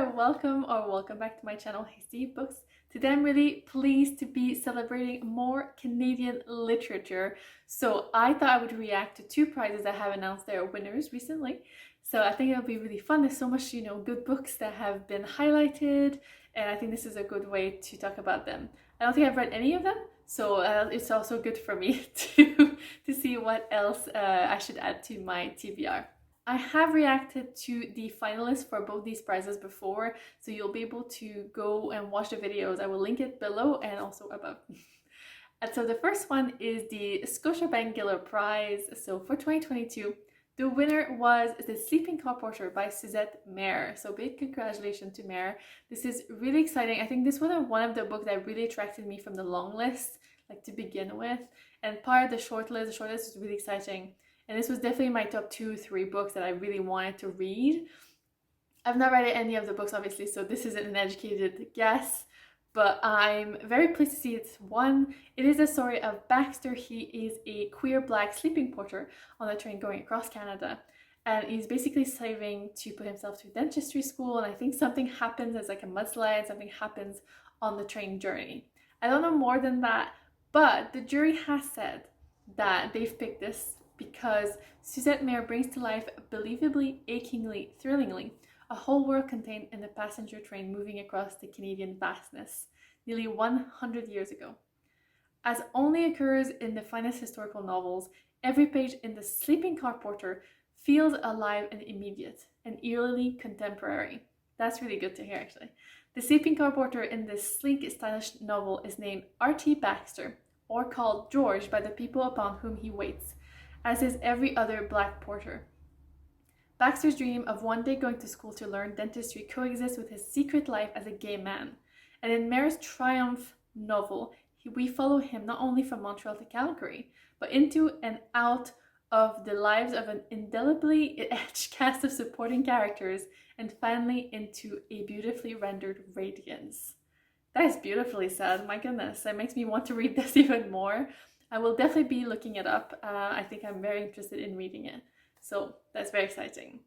there, welcome back to my channel, Hasty Books. Today I'm really pleased to be celebrating more Canadian literature. So I thought I would react to two prizes that have announced their winners recently. So I think it'll be really fun. There's so much, good books that have been highlighted, and I think this is a good way to talk about them. I don't think I've read any of them, so it's also good for me to see what else I should add to my TBR. I have reacted to the finalists for both these prizes before, so you'll be able to go and watch the videos. I will link it below and also above. And so the first one is the Scotiabank Giller prize. So for 2022, the winner was The Sleeping Car Porter by Suzette Mayr. So big congratulations to Mayr. This is really exciting. I think this was one of the books that really attracted me from the long list, like to begin with. And part of the shortlist was really exciting. And this was definitely my top 2-3 books that I really wanted to read. I've not read any of the books, obviously, so this isn't an educated guess, but I'm very pleased to see it's won. It is a story of Baxter. He is a queer black sleeping porter on a train going across Canada, and he's basically saving to put himself through dentistry school, and I think something happens, there's like a mudslide, something happens on the train journey. I don't know more than that, but the jury has said that they've picked this because Suzette Mayr brings to life believably, achingly, thrillingly, a whole world contained in a passenger train moving across the Canadian vastness, nearly 100 years ago. As only occurs in the finest historical novels, every page in The Sleeping Car Porter feels alive and immediate, and eerily contemporary. That's really good to hear, actually. The Sleeping Car Porter in this sleek, stylish novel is named R.T. Baxter, or called George by the people upon whom he waits, as is every other black porter. Baxter's dream of one day going to school to learn dentistry coexists with his secret life as a gay man. And in Mayr's Triumph novel, we follow him not only from Montreal to Calgary, but into and out of the lives of an indelibly etched cast of supporting characters, and finally into a beautifully rendered radiance. That is beautifully said, my goodness. That makes me want to read this even more. I will definitely be looking it up. I think I'm very interested in reading it. So that's very exciting.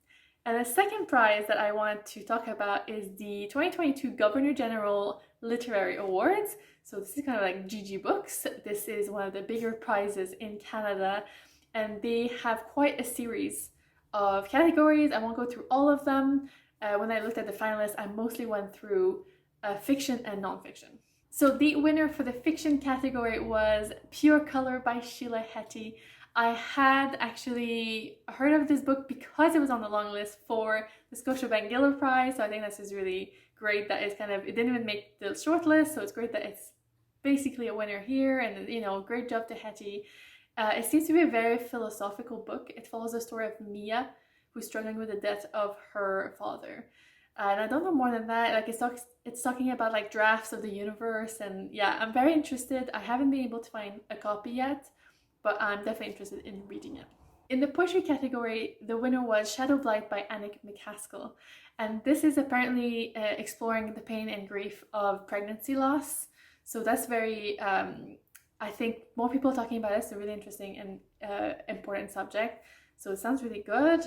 And the second prize that I want to talk about is the 2022 Governor General Literary Awards. So this is kind of like GG Books. This is one of the bigger prizes in Canada, and they have quite a series of categories. I won't go through all of them. When I looked at the finalists, I mostly went through fiction and nonfiction. So the winner for the fiction category was Pure Color by Sheila Heti. I had actually heard of this book because it was on the long list for the Scotiabank Giller prize, so I think this is really great that it's it didn't even make the short list, so it's great that it's basically a winner here, and great job to Heti. It seems to be a very philosophical book. It follows the story of Mia, who's struggling with the death of her father. And I don't know more than that. Like it's talking about like drafts of the universe, and yeah, I'm very interested. I haven't been able to find a copy yet, but I'm definitely interested in reading it. In the poetry category, the winner was Shadow Blight by Annick MacAskill, and this is apparently exploring the pain and grief of pregnancy loss. So that's very, I think more people are talking about this. It's a really interesting and important subject. So it sounds really good.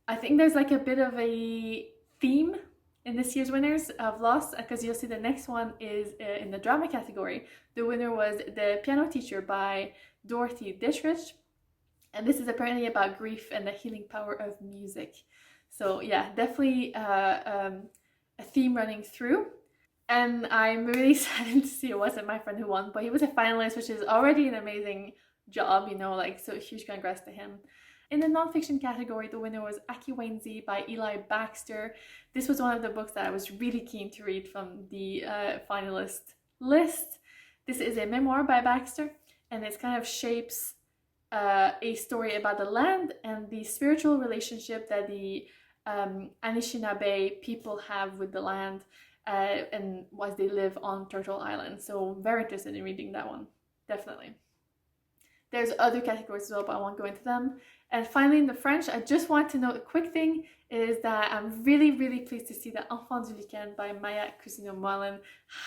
I think there's like a bit of a theme in this year's winners of loss, because you'll see the next one is in the drama category. The winner was The Piano Teacher by Dorothy Dittrich, and this is apparently about grief and the healing power of music. So yeah, definitely a theme running through. And I'm really saddened to see it wasn't my friend who won, but he was a finalist, which is already an amazing job, so huge congrats to him. In the nonfiction category, the winner was Aki-wayn-zih by Baxter. This was one of the books that I was really keen to read from the finalist list. This is a memoir by Baxter, and it kind of shapes a story about the land and the spiritual relationship that the Anishinaabe people have with the land, and as they live on Turtle Island. So very interested in reading that one, definitely. There's other categories as well, but I won't go into them. And finally, in the French, I just want to note a quick thing is that I'm really, really pleased to see that Enfants du Lichen by Mayr Cousineau Mollen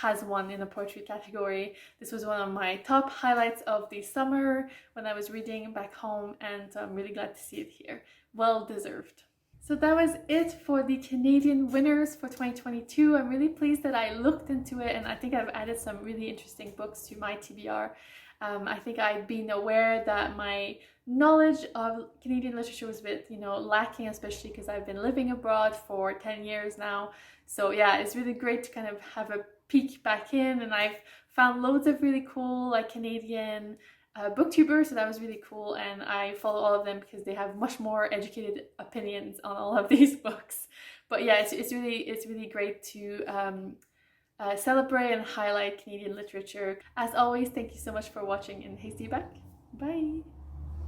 has won in the poetry category. This was one of my top highlights of the summer when I was reading back home, and I'm really glad to see it here. Well deserved. So that was it for the Canadian winners for 2022. I'm really pleased that I looked into it, and I think I've added some really interesting books to my TBR. I think I've been aware that my knowledge of Canadian literature was a bit, lacking, especially because I've been living abroad for 10 years now. So yeah, it's really great to kind of have a peek back in, and I've found loads of really cool Canadian booktubers, so that was really cool, and I follow all of them because they have much more educated opinions on all of these books. But yeah, it's really great to celebrate and highlight Canadian literature. As always, thank you so much for watching, and hasty back. Bye!